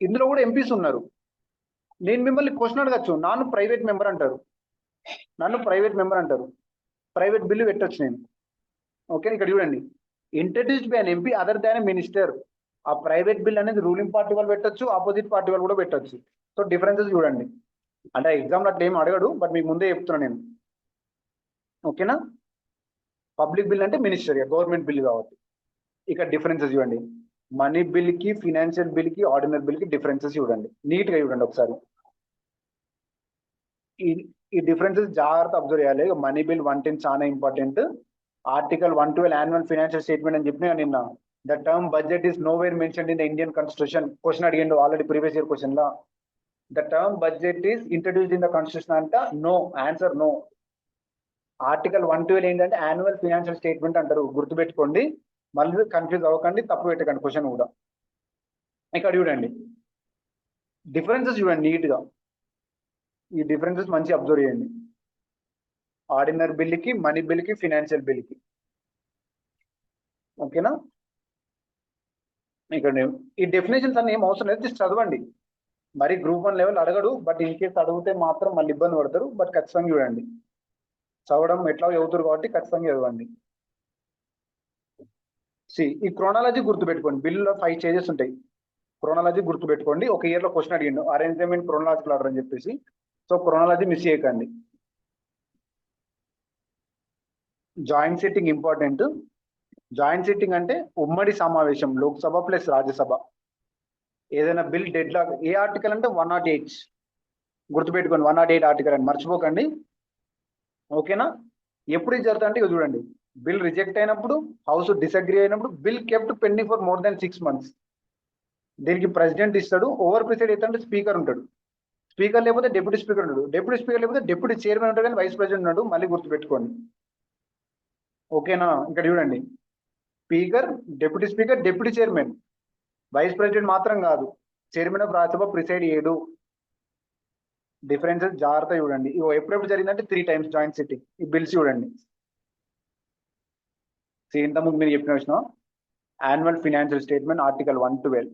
ఇందులో కూడా ఎంపీస్ ఉన్నారు. నేను మిమ్మల్ని క్వశ్చన్ అడగచ్చు, నన్ను ప్రైవేట్ మెంబర్ అంటారు, ప్రైవేట్ బిల్లు పెట్టచ్చు నేను. ఓకే. ఇక్కడ చూడండి, introduced by an MP other than minister. ఆ ప్రైవేట్ బిల్ అనేది రూలింగ్ పార్టీ వాళ్ళు పెట్టచ్చు, ఆపోజిట్ పార్టీ వాళ్ళు కూడా పెట్టచ్చు. సో డిఫరెన్సెస్ చూడండి. అంటే ఎగ్జామ్లో అట్లా ఏం అడగడు, బట్ మీకు ముందే చెప్తున్నా నేను. ఓకేనా. పబ్లిక్ బిల్ అంటే మినిస్టరీ, గవర్నమెంట్ బిల్ కాబట్టి. ఇక్కడ డిఫరెన్సెస్ చూడండి, మనీ బిల్ కి, ఫినాన్షియల్ బిల్ కి, ఆర్డినరీ బిల్ కి డిఫరెన్సెస్ చూడండి, నీట్ గా చూడండి ఒకసారి. ఈ ఈ డిఫరెన్సెస్ జాగ్రత్త అబ్జర్వ్ చేయాలి. మనీ బిల్ 110 చాలా important. Article 112 annual financial statement అని చెప్పిన నిన్న. The term budget is nowhere mentioned in the Indian constitution. Question అడిగిండు ఆల్రెడీ ప్రీవియస్ ఇయర్ క్వశ్చన్ లా. The term budget is introduced in the constitution అంట. No, answer no. Article 112 ఏంటంటే annual financial statement అంటారు, గుర్తుపెట్టుకోండి. మళ్ళీ కన్ఫ్యూజ్ అవ్వకండి, తప్పు పెట్టకండి క్వశ్చన్ కూడా. ఇక్కడ చూడండి డిఫరెన్సెస్ చూడండి నీట్ గా. ఈ డిఫరెన్సెస్ మంచి అబ్జర్వ్ చేయండి, ఆర్డినరీ బిల్ కి, మనీ బిల్ కి, ఫినాన్షియల్ బిల్ కి. ఓకేనా. ఇక్కడ ఈ డెఫినేషన్స్ అన్ని ఏం అవసరం లేదు, జస్ట్ చదవండి. మరి గ్రూప్ 1 లెవెల్ అడగడు, బట్ ఇన్ కేసు అడిగితే మాత్రం మళ్ళీ ఇబ్బంది పడతారు. బట్ ఖచ్చితంగా చూడండి, చదవడం ఎట్లా చదువుతారు కాబట్టి ఖచ్చితంగా చదవండి. ఈ క్రోనాలజీ గుర్తుపెట్టుకోండి, బిల్లులో 5 స్టేజెస్ ఉంటాయి. క్రోనాలజీ గుర్తుపెట్టుకోండి. ఒక ఇయర్ లో క్వశ్చన్ అడిగిండు అరేంజ్మెంట్ క్రోనాలజికల్ ఆర్డర్ అని చెప్పేసి. సో క్రోనాలజీ మిస్ చేయకండి. Joint sitting important. Joint sitting అంటే ఉమ్మడి సమావేశం, లోక్సభ ప్లస్ రాజ్యసభ. ఏదైనా బిల్ డెడ్ లాక్, ఏ ఆర్టికల్ అంటే 108 గుర్తుపెట్టుకోండి, 108 ఆర్టికల్ అని మర్చిపోకండి. ఓకేనా. ఎప్పుడు ఇది జరుగుతుంది అంటే ఇక చూడండి, బిల్ రిజెక్ట్ అయినప్పుడు, హౌస్ డిసగ్రీ అయినప్పుడు, bill kept pending for more than 6 months. దీనికి ప్రెసిడెంట్ ఇస్తాడు, ఓవర్ ప్రిసైడ్ అయితే స్పీకర్ ఉంటాడు. స్పీకర్ లేకపోతే డిప్యూటీ స్పీకర్ ఉంటాడు, డిప్యూటీ స్పీకర్ లేకపోతే డిప్యూటీ చైర్మన్ ఉంటాడు, కానీ వైస్ ప్రెసిడెంట్ ఉన్నాడు. మళ్ళీ గుర్తుపెట్టుకోండి. ఓకేనా. ఇక్కడ చూడండి, speaker, deputy speaker, deputy chairman. Vice president మాత్రం కాదు, చైర్మన్ ఆఫ్ రాజ్యసభ ప్రిసైడ్ చేయడు. డిఫరెన్సెస్ జాగ్రత్త చూడండి. ఇవో ఎప్పుడెప్పుడు జరిగిందంటే 3 times జాయింట్ సిట్టింగ్. ఈ బిల్స్ చూడండి. ఇంతకుముందు మీరు చెప్పిన విషయం, annual financial statement article 112.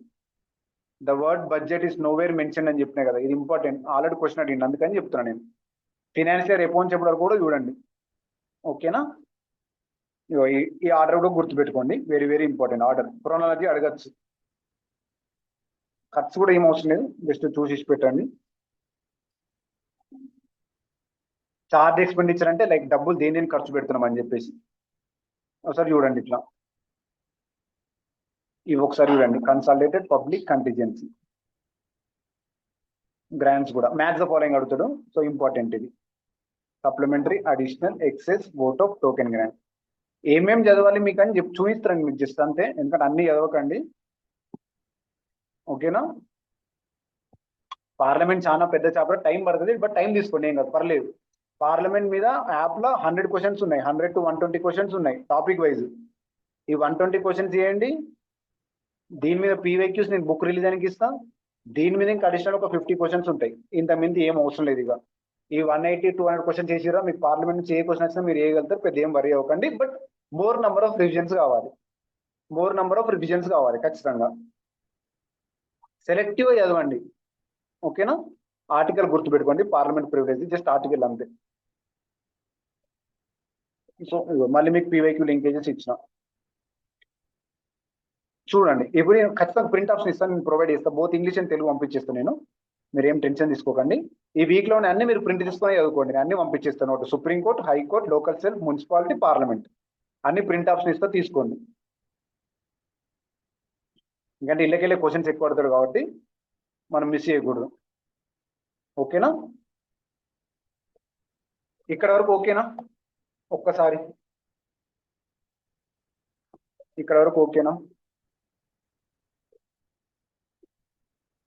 The word budget is nowhere mention అని చెప్పినా కదా, ఇది ఇంపార్టెంట్. ఆల్రెడీ క్వశ్చన్ అడిగింది, అందుకని చెప్తున్నాను నేను. ఫినాన్షియల్ అకౌంట్స్ ఎప్పటి కూడా చూడండి. ఓకేనా. ఈ ఆర్డర్ కూడా గుర్తుపెట్టుకోండి, very very important order. Chronology అడగచ్చు, ఖర్చు కూడా ఏం అవసరం లేదు, జస్ట్ చూసి పెట్టండి. చార్జ్ ఎక్స్పెండిచర్ అంటే లైక్ డబ్బులు దేని ఖర్చు పెడుతున్నాం అని చెప్పేసి. ఒకసారి చూడండి ఇట్లా, ఇవి ఒకసారి చూడండి. కన్సాలిడేటెడ్ పబ్లిక్ కంటిజెన్సీ గ్రాంట్స్ కూడా మ్యాథ్స్ ద ఫాలోయింగ్ అడుగుతాడు. సో ఇంపార్టెంట్ ఇది. Supplementary, additional, excess, vote of, token grant. ఏమేమి చదవాలి మీకు అని చెప్పి చూపిస్తారండి మీకు, జస్ట్ అంతే. ఎందుకంటే అన్ని చదవకండి. ఓకేనా. పార్లమెంట్ చాలా పెద్ద చాప్టర్, టైం పడుతుంది, బట్ టైం తీసుకోండి, ఏం కాదు, పర్లేదు. పార్లమెంట్ మీద యాప్ లో 100 క్వశ్చన్స్ ఉన్నాయి, 100 to 120 క్వశ్చన్స్ ఉన్నాయి టాపిక్ వైజ్. ఈ 120 క్వశ్చన్స్ చేయండి. దీని మీద పీవైక్యూస్ నేను బుక్ రిలీజ్ అని ఇస్తాను. దీని మీద ఇంకా అడిషనల్ ఒక 50 క్వశ్చన్స్ ఉంటాయి. ఇంత మంది ఏం అవసరం లేదు. ఇక ఈ 180, 200 క్వశ్చన్స్ చేసిరా, మీకు పార్లమెంట్ నుంచి ఏ క్వశ్చన్ వచ్చినా మీరు వేయగలుగుతారు, పెద్ద ఏం వరీ అవ్వకండి. But more number of revisions కావాలి, ఖచ్చితంగా. సెలెక్టివ్ చదవండి. ఓకేనా. ఆర్టికల్ గుర్తుపెట్టుకోండి, పార్లమెంట్ ప్రివిలేజ్, జస్ట్ ఆర్టికల్ అంతే. సో మళ్ళీ మీకు పీవైక్యూ లింకేజెస్ ఇచ్చిన చూడండి. ఇప్పుడు నేను ఖచ్చితంగా ప్రింట్ ఆప్షన్ ఇస్తాను, నేను ప్రొవైడ్ చేస్తాను. బోత్ ఇంగ్లీష్ అండ్ తెలుగు పంపించేస్తాను నేను, మీరు ఏం టెన్షన్ తీసుకోకండి. ఈ వీక్ లోనే అన్ని మీరు ప్రింట్ తీసుకొని చదువుకోండి, అన్ని పంపించేస్తాను. ఒకటి supreme court, high court, local self, municipality, parliament, అన్ని ప్రింట్ ఆప్షన్ ఇస్తా, తీసుకోండి. ఎందుకంటే ఇళ్ళకెళ్ళే క్వశ్చన్స్ ఎక్కువ పడతాడు కాబట్టి మనం మిస్ చేయకూడదు. ఓకేనా. ఇక్కడ వరకు ఓకేనా. ఒక్కసారి ఇక్కడ వరకు ఓకేనా.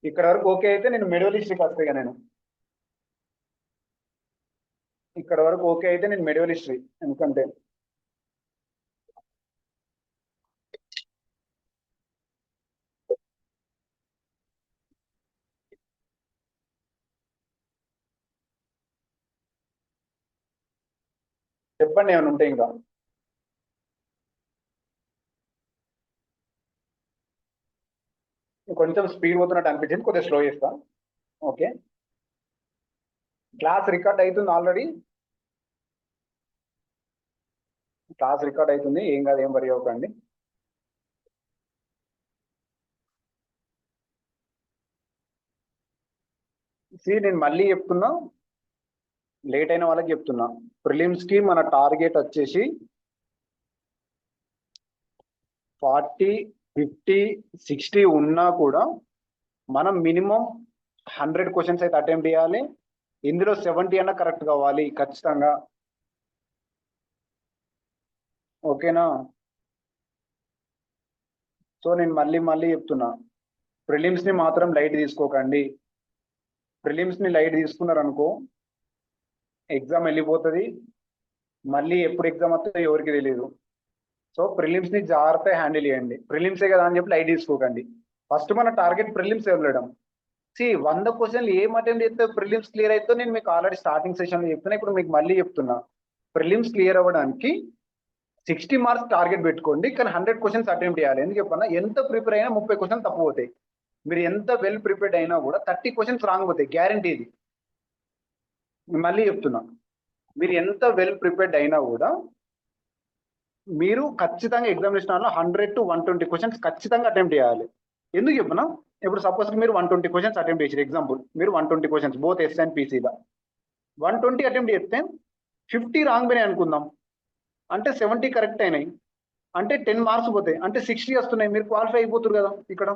ఇక్కడ వరకు ఓకే అయితే నేను మెడివల్ హిస్టరీకి వస్తాయి. నేను ఇక్కడ వరకు ఓకే అయితే నేను మెడివల్ హిస్టరీ, ఎందుకంటే చెప్పండి ఏమైనా ఉంటే ఇంకా. కొంచెం స్పీడ్ పోతున్నట్టు అనిపించింది, కొద్దిగా స్లో చేస్తా. ఓకే. క్లాస్ రికార్డ్ అవుతుంది ఆల్రెడీ, క్లాస్ రికార్డ్ అవుతుంది, ఏం కాదు, ఏం వరి అవ్వకండి. నేను మళ్ళీ చెప్తున్నా, లేట్ అయిన వాళ్ళకి చెప్తున్నా, ప్రిలిమ్స్ కి మన టార్గెట్ వచ్చేసి 40, 50, 60 ఉన్నా కూడా మనం మినిమం 100 క్వశ్చన్స్ అయితే అటెంప్ట్ చేయాలి. ఇందులో 70 అన్న కరెక్ట్ కావాలి ఖచ్చితంగా. ఓకేనా? సో నేను మళ్ళీ చెప్తున్నా, ప్రిలిమ్స్ ని మాత్రం లైట్ తీసుకోకండి. ప్రిలిమ్స్ ని లైట్ తీసుకున్నారనుకో ఎగ్జామ్ వెళ్ళిపోతుంది. మళ్ళీ ఎప్పుడు ఎగ్జామ్ వస్తుందో ఎవరికి తెలియదు. సో ప్రిలిమ్స్ ని జాగ్రత్తగా హ్యాండిల్ చేయండి. ప్రిలిమ్సే కదా అని చెప్పి లైట్ తీసుకోకండి. ఫస్ట్ మన టార్గెట్ ప్రిలిమ్స్ వెళ్ళడం. 100 క్వశ్చన్లు ఏం అటెంప్ట్ చేస్తే ప్రిలిమ్స్ క్లియర్ అయితే నేను మీకు ఆల్రెడీ స్టార్టింగ్ సెషన్ లో చెప్తున్నా, ఇప్పుడు మీకు మళ్ళీ చెప్తున్నా. ప్రిలిమ్స్ క్లియర్ అవ్వడానికి 60 మార్క్స్ టార్గెట్ పెట్టుకోండి, కానీ 100 క్వశ్చన్స్ అటెంప్ట్ చేయాలి. ఎందుకు చెప్పన్నా, ఎంత ప్రిపేర్ అయినా 30 క్వశ్చన్స్ తప్పు పోతాయి. మీరు ఎంత వెల్ ప్రిపేర్డ్ అయినా కూడా 30 క్వశ్చన్స్ రాంగ్ పోతాయి, గ్యారంటీ ఇది. మళ్ళీ చెప్తున్నా, మీరు ఎంత వెల్ ప్రిపేర్డ్ అయినా కూడా మీరు ఖచ్చితంగా ఎగ్జామినేషన్ హాల్లో 100 to 120 క్వశ్చన్స్ ఖచ్చితంగా అటెంప్ట్ చేయాలి. ఎందుకు చెప్పనా, ఇప్పుడు సపోజ్ మీరు 120 క్వశ్చన్స్ అటెంప్ట్ చేసారు. ఎగ్జాంపుల్ మీరు 120 క్వశ్చన్స్ బోత్ ఎస్ అండ్ పీసీగా 120 అటెంప్ట్ చేస్తే 50 రాంగ్ పోయినాయి అనుకుందాం, అంటే 70 కరెక్ట్ అయినాయి, అంటే 10 మార్క్స్ పోతాయి, అంటే 60 వస్తున్నాయి. మీరు క్వాలిఫై అయిపోతారు కదా. ఇక్కడ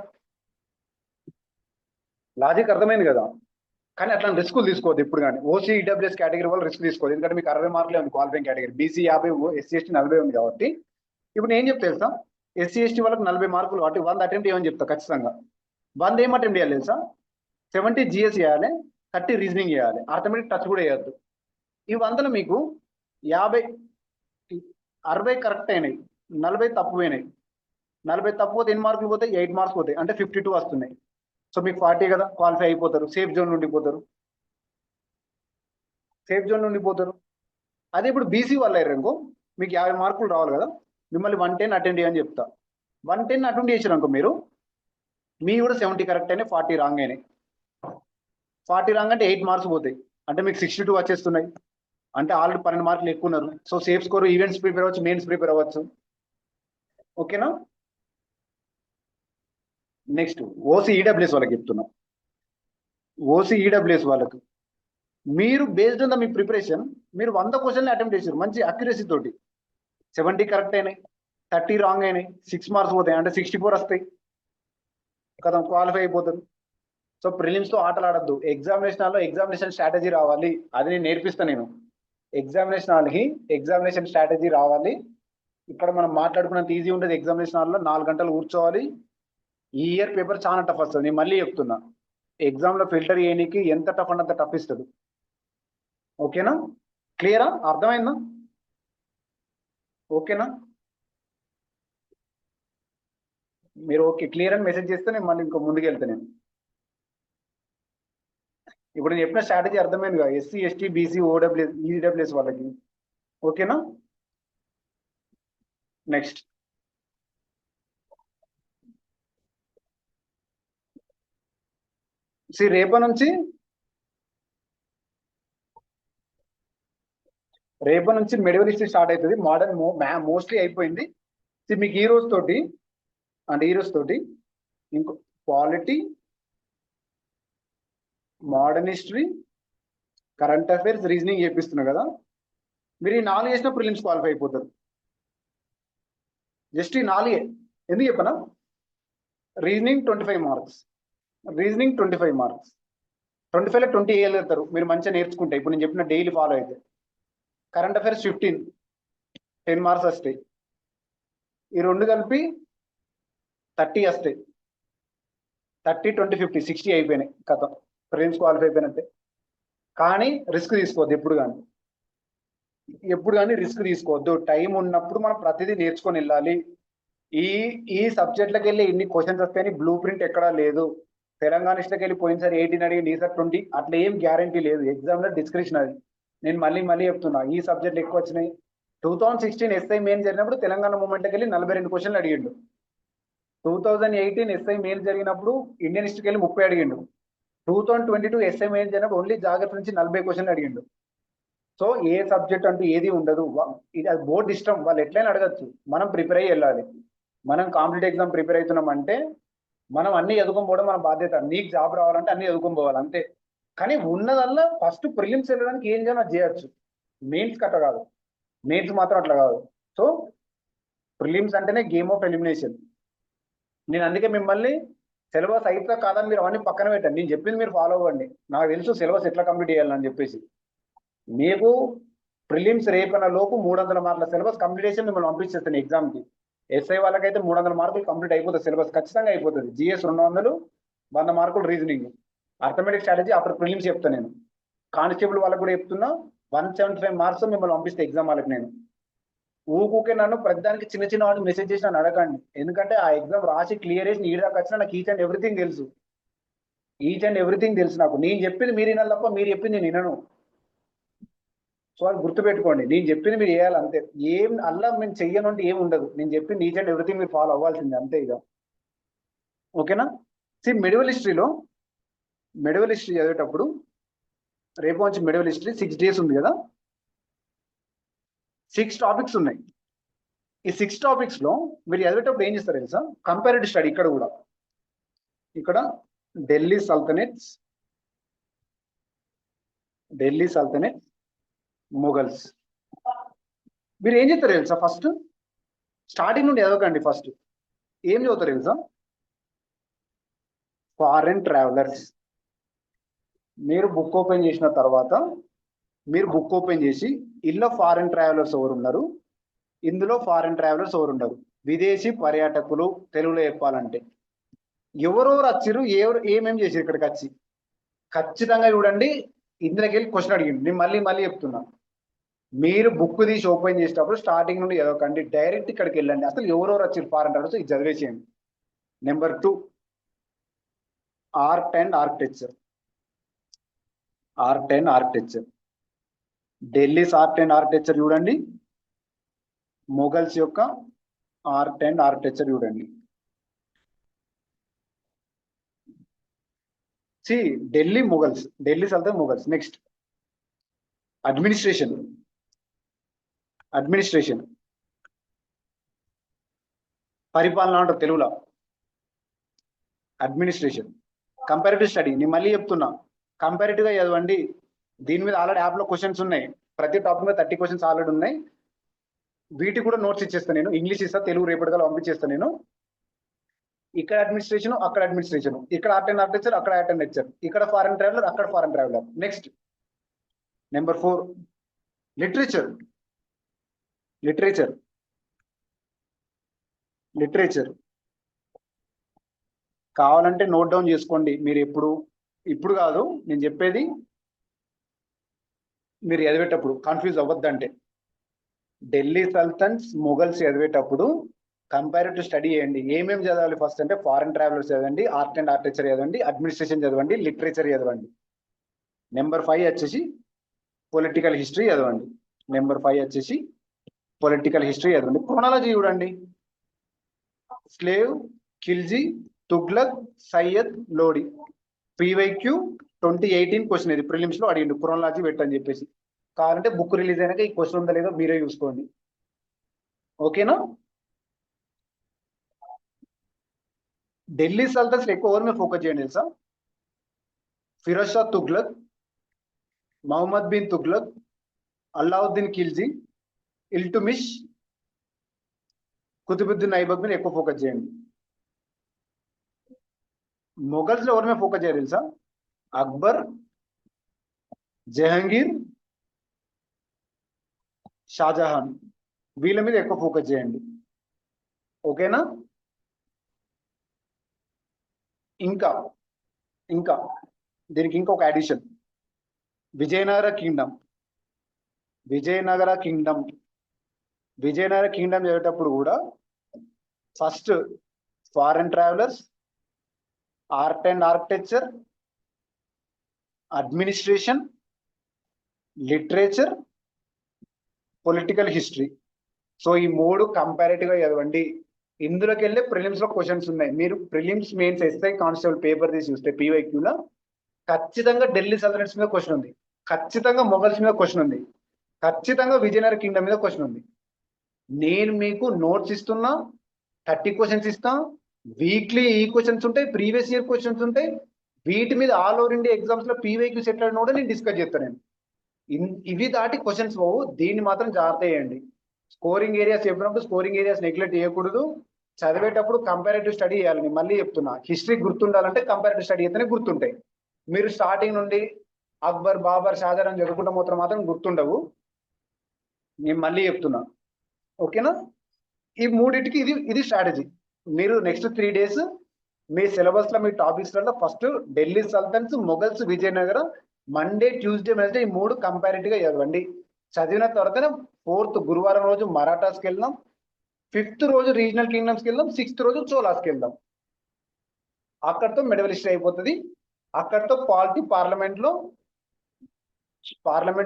లాజిక్ అర్థమైంది కదా. కానీ అట్లా రిస్క్ తీసుకోవద్దు ఇప్పుడు. కానీ ఓసీ ఈడబ్ల్యూఎస్ కేటగిరీ వాళ్ళు రిస్క్ తీసుకోవద్దు, ఎందుకంటే మీకు 60 మార్కులే ఉంది qualifying category. BC 50, SC ST 40 ఉంది కాబట్టి. ఇప్పుడు నేను చెప్తా తెలుసా, ఎస్సీ ఎస్టీ వాళ్ళకి 40 మార్కులు కాబట్టి 100 అటెంప్ట్ చేయమని చెప్తా ఖచ్చితంగా. 100 ఏం అటెంప్ట్ చేయాలి తెలుసా, 70 జిఎస్ చేయాలి, 30 రీజనింగ్ చేయాలి, అర్థమెటిక్ టచ్ కూడా చేయొద్దు. ఈ 100లో మీకు 60 కరెక్ట్ అయినాయి, 40 తప్పు పోయినాయి. 40 తప్పు పోతే ఎన్ని మార్కులు పోతాయి, 8 మార్క్స్ పోతాయి, అంటే 52 వస్తున్నాయి. సో మీకు 40 కదా, క్వాలిఫై అయిపోతారు, సేఫ్ జోన్ నుండి పోతారు, సేఫ్ జోన్ నుండి పోతారు. అదే ఇప్పుడు బీసీ వాళ్ళు అయ్యారనుకో మీకు 50 మార్కులు రావాలి కదా, మిమ్మల్ని 110 అటెండ్ చేయని చెప్తా. 110 అటెండ్ చేసారనుకో మీరు, మీ కూడా 70 కరెక్ట్ అయినాయి, 40 రాంగ్ అయినాయి. 40 రాంగ్ అంటే 8 మార్క్స్ పోతాయి, అంటే మీకు 62 వచ్చేస్తున్నాయి, అంటే ఆల్రెడీ 12 మార్కులు ఎక్కువ ఉన్నారు. So safe score events prepare అవ్వచ్చు, మెయిన్స్ ప్రిపేర్ అవ్వచ్చు. ఓకేనా? నెక్స్ట్ ఓసీ ఈడబ్ల్యూఎస్ వాళ్ళకి చెప్తున్నా. ఓసీ ఈడబ్ల్యూఎస్ వాళ్ళకి మీరు based on the me preparation మీరు 100 క్వశ్చన్లు అటెంప్ట్ చేశారు మంచి అక్యురసీ తోటి, 70 కరెక్ట్ అయినాయి, 30 రాంగ్ అయినాయి, 6 మార్క్స్ పోతాయి, అంటే 64 వస్తాయి కదా, క్వాలిఫై అయిపోతారు. సో ప్రిలిమ్స్ తో ఆటలు ఆడద్దు. ఎగ్జామినేషన్ స్ట్రాటజీ రావాలి, అది నేను నేర్పిస్తాను. నేను ఎగ్జామినేషన్ హాల్కి ఎగ్జామినేషన్ స్ట్రాటజీ రావాలి. ఇక్కడ మనం మాట్లాడుకున్నంత ఈజీ ఉంటుంది. ఎగ్జామినేషన్ హాల్లో 4 గంటలు కూర్చోవాలి. ఈ ఇయర్ పేపర్ చాలా టఫ్ వస్తుంది, నేను మళ్ళీ చెప్తున్నా. ఎగ్జామ్ లో ఫిల్టర్ చేయడానికి ఎంత టఫ్ అంటే అంత టఫ్ ఇస్తుంది. ఓకేనా? క్లియరా? అర్థమైందా? ఓకేనా? మీరు ఓకే క్లియర్ అని మెసేజ్ చేస్తే నేను మళ్ళీ ఇంకో ముందుకు వెళ్తాను. నేను ఇప్పుడు నేను చెప్పిన స్ట్రాటజీ అర్థమైందిగా, ఎస్సీ ఎస్టీ బీసీ ఓడబ్ల్యూఎస్ ఈడబ్ల్యూఎస్ వాళ్ళకి. ఓకేనా? నెక్స్ట్ రేపటి నుంచి మెడివల్ హిస్టరీ స్టార్ట్ అవుతుంది. మోడర్న్ మోస్ట్లీ అయిపోయింది. మీకు ఈ రోజు తోటి ఇంకో polity, modern history, current affairs, reasoning చేపిస్తున్నా కదా. మీరు ఈ 4 చేసిన ప్రిలిమ్స్ క్వాలిఫై అయిపోతారు. జస్ట్ ఈ 4. ఎందుకు చెప్పనా, రీజనింగ్ 25 మార్క్స్, 25లో 20 వేయగలుగుతారు మీరు మంచిగా నేర్చుకుంటే. ఇప్పుడు నేను చెప్పిన డైలీ ఫాలో అయితే. కరెంట్ అఫైర్స్ 15, 10 మార్క్స్ వస్తాయి. ఈ 2 కలిపి 30 వస్తాయి. 30, 20, 50, 60 అయిపోయినాయి కథ, ప్రిలిమ్స్ క్వాలిఫై అయిపోయినట్టే. కానీ రిస్క్ తీసుకోవద్దు ఎప్పుడు కానీ రిస్క్ తీసుకోవద్దు. టైం ఉన్నప్పుడు మనం ప్రతిదీ నేర్చుకొని వెళ్ళాలి. ఈ సబ్జెక్ట్లకు వెళ్ళి ఇన్ని క్వశ్చన్స్ వస్తాయని బ్లూ ప్రింట్ ఎక్కడా లేదు. తెలంగాణ హిస్టరీకి వెళ్ళి పోయినసారి 18 అడిగి ఈసారి 20, అట్లా ఏం గ్యారంటీ లేదు. ఎగ్జామ్లో డిస్క్రిప్షన్ అది. నేను మళ్ళీ చెప్తున్నా, ఈ సబ్జెక్ట్ ఎక్కువ వచ్చినాయి. 2016 ఎస్ఐ మెయిన్ జరిగినప్పుడు తెలంగాణ మూమెంట్కి వెళ్ళి 42 క్వశ్చన్లు అడిగిండు. 2018 ఎస్ఐ మెయిన్ జరిగినప్పుడు ఇండియన్ హిస్టరీకి వెళ్ళి 30 అడిగిండు. 2022 ఎస్ఐ మెయిన్ జరిగినప్పుడు ఓన్లీ జాగ్రత్త నుంచి 40 క్వశ్చన్లు అడిగిండు. సో ఏ సబ్జెక్ట్ అంటూ ఏది ఉండదు. ఇది అది బోర్డు ఇష్టం, వాళ్ళు ఎట్లయినా అడగచ్చు. మనం ప్రిపేర్ అయ్యి వెళ్ళాలి. మనం కాంపిటేటివ్ ఎగ్జామ్ ప్రిపేర్ అవుతున్నాం అంటే మనం అన్ని చదువుకొని పోవడం మన బాధ్యత. నీకు జాబ్ రావాలంటే అన్ని చదువుకొని పోవాలి, అంతే. కానీ ఉన్నదల్లా ఫస్ట్ ప్రిలిమ్స్ వెళ్ళడానికి ఏం చేయాలో చేయొచ్చు, మెయిన్స్ కట్ట కాదు, మెయిన్స్ మాత్రం అట్లా కాదు. సో ప్రిలిమ్స్ అంటేనే గేమ్ ఆఫ్ ఎలిమినేషన్. నేను అందుకే మిమ్మల్ని సిలబస్ అయితే కాదని మీరు అవన్నీ పక్కన పెట్టండి, నేను చెప్పింది మీరు ఫాలో అవ్వండి. నాకు తెలుసు సిలబస్ ఎట్లా కంప్లీట్ చేయాలని చెప్పేసి. మీకు ప్రిలిమ్స్ రేపన లోపు 300 మార్కుల సిలబస్ కంప్లీట్ చేసి మిమ్మల్ని పంపించేస్తాను ఎగ్జామ్కి. ఎస్ఐ వాళ్ళకైతే 300 మార్కులు కంప్లీట్ అయిపోతుంది, సిలబస్ ఖచ్చితంగా అయిపోతుంది. జిఎస్ 200, 100 మార్కులు reasoning, arithmetic strategy after prelims చెప్తాను నేను. కానిస్టేబుల్ వాళ్ళకి కూడా చెప్తున్నా, 175 మార్క్స్ మిమ్మల్ని పంపిస్తే ఎగ్జామ్ వాళ్ళకి. నేను ఊకే నన్ను ప్రతిదానికి చిన్న చిన్న వాళ్ళు మెసేజ్ చేసి నన్ను అడగండి, ఎందుకంటే ఆ ఎగ్జామ్ రాసి క్లియర్ చేసి ఈ దాకా వచ్చినా నాకు ఈచ్ అండ్ ఎవ్రీథింగ్ తెలుసు, ఈచ్ అండ్ ఎవ్రీథింగ్ తెలుసు నాకు. నేను చెప్పింది మీరు వినాలి తప్ప మీరు చెప్పింది నేను వినను. సో అది గుర్తుపెట్టుకోండి, నేను చెప్పింది మీరు చేయాలి అంతే. ఏం అల్లా మేము చెయ్యను అంటే ఏమి ఉండదు, నేను చెప్పింది ఈచ్ అండ్ ఎవ్రీథింగ్ మీరు ఫాలో అవ్వాల్సిందే అంతే ఇక. ఓకేనా? మెడివల్ హిస్టరీలో, మెడివల్ హిస్టరీ చదివేటప్పుడు రేపు నుంచి మెడివల్ హిస్టరీ 6 days ఉంది కదా, 6 టాపిక్స్ ఉన్నాయి. ఈ 6 టాపిక్స్ లో మీరు చదివేటప్పుడు ఏం చేస్తారు తెలుసా? Comparative study. ఇక్కడ కూడా ఇక్కడ ఢిల్లీ సల్తనెట్స్, ఢిల్లీ సల్తనెట్, మొఘల్స్. మీరు ఏం చేస్తారు తెలుసా? ఫస్ట్ స్టార్టింగ్ నుండి చదవకండి. ఫస్ట్ ఏం చదువుతారు తెలుసా? Foreign travellers. మీరు బుక్ ఓపెన్ చేసిన తర్వాత మీరు బుక్ ఓపెన్ చేసి ఇందులో ఫారెన్ ట్రావెలర్స్ ఎవరు ఉన్నారు, ఇందులో ఫారెన్ ట్రావెలర్స్ ఎవరు ఉన్నారు, విదేశీ పర్యాటకులు తెలుగులో చెప్పాలంటే ఎవరెవరు వచ్చిరు, ఎవరు ఏమేమి చేసారు ఇక్కడికి వచ్చి, ఖచ్చితంగా చూడండి. ఇందులోకి వెళ్ళి క్వశ్చన్ అడిగింది. నేను మళ్ళీ మళ్ళీ చెప్తున్నా, మీరు బుక్ తీసి ఓపెన్ చేసేటప్పుడు స్టార్టింగ్ నుండి చదవకండి, డైరెక్ట్ ఇక్కడికి వెళ్ళండి. అసలు ఎవరెవరు వచ్చారు ఫారెన్ ట్రావెలర్స్ ఇది చదివేసేయండి. Number 2 art and architecture. Art and architecture, Delhi's art and architecture చూడండి, మొఘల్స్ యొక్క ఆర్ట్ అండ్ ఆర్కిటెక్చర్ చూడండి. ఢిల్లీ మొఘల్స్, ఢిల్లీ సల్తా మొఘల్స్. నెక్స్ట్ అడ్మినిస్ట్రేషన్, అడ్మినిస్ట్రేషన్ పరిపాలన అంటారు తెలుగులో, అడ్మినిస్ట్రేషన్. కంపారిటివ్ స్టడీ, నేను మళ్ళీ చెప్తున్నా, కంపారిటివ్ గా చదవండి. దీని మీద ఆల్రెడీ యాప్ లో క్వశ్చన్స్ ఉన్నాయి, ప్రతి టాపిక్ మీద 30 క్వశ్చన్స్ ఆల్రెడీ ఉన్నాయి. వీటికి కూడా నోట్స్ ఇచ్చేస్తాను నేను, ఇంగ్లీష్ ఇస్తా, తెలుగు రేపటిగా పంపించేస్తాను నేను. ఇక్కడ అడ్మినిస్ట్రేషన్, అక్కడ అడ్మినిస్ట్రేషన్, ఇక్కడ ఆర్ట్ అండ్ ఆర్కిటెక్చర్, అక్కడ ఆర్ట్ అండ్ ఆర్కిటెక్చర్, ఇక్కడ ఫారెన్ ట్రావెలర్, అక్కడ foreign traveller. Next number 4 literature, literature, literature. కావాలంటే నోట్ డౌన్ చేసుకోండి. మీరు ఇప్పుడు కాదు నేను చెప్పేది, మీరు చదివేటప్పుడు కన్ఫ్యూజ్ అవ్వద్దంటే. ఢిల్లీ సల్తన్స్, మొఘల్స్ చదివేటప్పుడు కంపారిటివ్ స్టడీ చేయండి. ఏమేమి చదవాలి ఫస్ట్ అంటే ఫారెన్ ట్రావెలర్స్ చదవండి, ఆర్ట్ అండ్ ఆర్కిటెక్చర్ చదవండి, అడ్మినిస్ట్రేషన్ చదవండి, లిటరేచర్ చదవండి. నెంబర్ 5 వచ్చేసి పొలిటికల్ హిస్టరీ చదవండి. నెంబర్ 5 వచ్చేసి పొలిటికల్ హిస్టరీ చదవండి. క్రోనాలజీ చూడండి, slave, Khilji, Tughlaq, Syed, Lodi. PYQ 2018 question ఇది, ప్రిలిమ్స్ లో అడిగిండు క్రోనాలజీ పెట్టని చెప్పేసి. కావాలంటే బుక్ రిలీజ్ అయినాక ఈ క్వశ్చన్ ఉందా లేదో మీరే చూసుకోండి. ఓకేనా? ఢిల్లీ సల్తన్స్ ఎక్కువ ఎవరి మీద ఫోకస్ చేయండి తెలుసా? ఫిరోజ్ షా తుగ్లక్, మహమ్మద్ బిన్ తుగ్లక్, అల్లావుద్దీన్ ఖిల్జీ, ఇల్టుమిష్, కుతుబుద్దీన్ ఐబక్ మీద ఎక్కువ ఫోకస్ చేయండి. మొఘల్స్ లో ఎవరి మీద ఫోకస్ చేయాలి తెలుసా? అక్బర్, జహంగీర్, షాజహాన్, వీళ్ళ మీద ఎక్కువ ఫోకస్ చేయండి. ఓకేనా? ఇంకా ఇంకా దీనికి ఇంకొక addition, Vijayanagara Kingdom. Vijayanagara Kingdom, Vijayanagara Kingdom చదివేటప్పుడు కూడా first foreign travellers, art and architecture, administration, literature, political history. So ఈ 3 కంపారిటివ్ గా చదవండి. ఇందులోకి వెళ్ళే ప్రిలిమ్స్ లో క్వశ్చన్స్ ఉన్నాయి. మీరు prelims, mains, SI, constable paper తీసి చూస్తే PYQ లో ఖచ్చితంగా ఢిల్లీ సల్తనట్స్ మీద క్వశ్చన్ ఉంది, ఖచ్చితంగా మొఘల్స్ మీద క్వశ్చన్ ఉంది, ఖచ్చితంగా విజయనగర కింగ్డమ్ మీద క్వశ్చన్ ఉంది. నేను మీకు నోట్స్ ఇస్తున్నా, 30 క్వశ్చన్స్ ఇస్తా. వీక్లీ ఈ క్వశ్చన్స్ ఉంటాయి, ప్రీవియస్ ఇయర్ క్వశ్చన్స్ ఉంటాయి, వీటి మీద ఆల్ ఓవర్ ఇండియా ఎగ్జామ్స్ లో పీవైక్యూ సెట్ అయిన కూడా నేను డిస్కస్ చేస్తాను నేను. ఇవి దాటి క్వశ్చన్స్ పోవు, దీన్ని మాత్రం జాగ్రత్త చేయండి. స్కోరింగ్ ఏరియాస్ చెప్పినప్పుడు స్కోరింగ్ ఏరియాస్ నెగ్లెక్ట్ చేయకూడదు. చదివేటప్పుడు కంపారేటివ్ స్టడీ చేయాలి. నేను మళ్ళీ చెప్తున్నా, హిస్టరీ గుర్తుండాలంటే కంపారేటివ్ స్టడీ అయితేనే గుర్తుంటాయి. మీరు స్టార్టింగ్ నుండి అక్బర్, బాబర్, షాజహాన్ చదువుకుంటా మాత్రం గుర్తుండవు. నేను మళ్ళీ చెప్తున్నా, ఓకేనా? ఈ మూడింటికి ఇది స్ట్రాటజీ. మీరు నెక్స్ట్ 3 days మీ సిలబస్ లో మీ టాపిక్స్ లలో first Delhi Sultans, Mughals, Vijayanagara, Monday, Tuesday, Wednesday ఈ 3 కంపారిటివ్ గా చదవండి. చదివిన తర్వాతనే 4th గురువారం రోజు మరాఠాస్కి వెళ్దాం, 5th రోజు రీజనల్ కింగ్డమ్స్కి వెళ్దాం, 6th రోజు చోలాస్కి వెళ్దాం. అక్కడితో మిడిల్ హిస్టరీ అయిపోతుంది. అక్కడితో పార్లమెంట్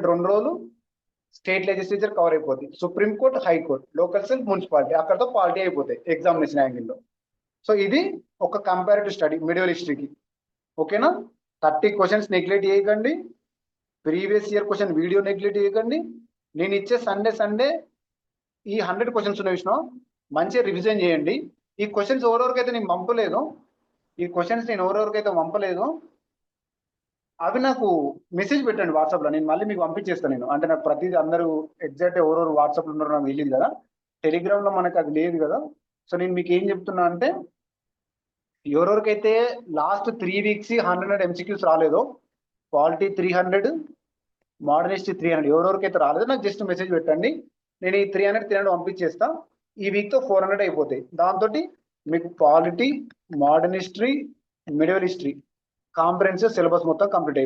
2 రోజులు, స్టేట్ లెజిస్లేచర్ కవర్ అయిపోతుంది. Supreme court, high court, local cell, municipality, అక్కడతో పాలిటీ అయిపోతాయి ఎగ్జామినేషన్ యాంగిల్లో. సో ఇది ఒక కంపారిటివ్ స్టడీ మిడిల్ హిస్టరీకి, ఓకేనా? 30 క్వశ్చన్స్ నెగ్లెక్ట్ చేయకండి. Previous year question video neglect చేయకండి. నేను ఇచ్చే సండే ఈ 100 క్వశ్చన్స్ ఉన్న విషయం మంచిగా రివిజన్ చేయండి. ఈ క్వశ్చన్స్ ఎవరెవరికైతే నేను పంపలేదు అవి నాకు మెసేజ్ పెట్టండి వాట్సాప్లో, నేను మళ్ళీ మీకు పంపించేస్తాను. నేను అంటే నాకు ప్రతిదీ అందరూ ఎగ్జాక్ట్ ఎవరెవరు వాట్సాప్లో ఉన్నారో నాకు తెలియదు కదా, టెలిగ్రామ్లో మనకు అది లేదు కదా. సో నేను మీకు ఏం చెప్తున్నా అంటే, ఎవరెవరికైతే లాస్ట్ 3 weeks 100 MCQs రాలేదో, పాలిటీ 300, మోడర్న్ హిస్టరీ 300 ఎవరెవరికైతే రాలేదో నాకు జస్ట్ మెసేజ్ పెట్టండి. నేను ఈ 300 పంపించేస్తా. ఈ వీక్తో 400 అయిపోతాయి. దాంతో మీకు polity, modern history, medieval history comprehensive syllabus మొత్తం కంప్లీట్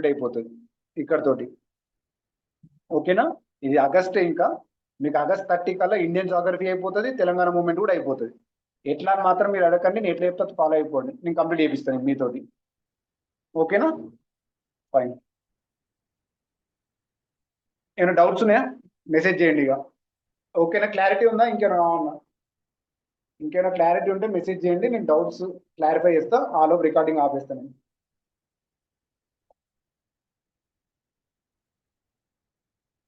అయిపోతుంది ఇక్కడతోటి, ఓకేనా? ఇది ఆగస్ట్, ఇంకా మీకు ఆగస్ట్ 30 కల్లా ఇండియన్ జాగ్రఫీ అయిపోతుంది, తెలంగాణ మూవ్మెంట్ కూడా అయిపోతుంది. ఎట్లా మాత్రం మీరు అడగండి, నేను ఎట్లా చెప్తే ఫాలో అయిపోండి, నేను కంప్లీట్ చేపిస్తాను మీతోటి, ఓకేనా? ఫైన్. ఏమైనా డౌట్స్ ఉన్నాయా? మెసేజ్ చేయండి ఇక, ఓకేనా? క్లారిటీ ఉందా? ఇంకేమైనా క్లారిటీ ఉంటే మెసేజ్ చేయండి, నేను డౌట్స్ క్లారిఫై చేస్తా. All over recording ఆపేస్తాను.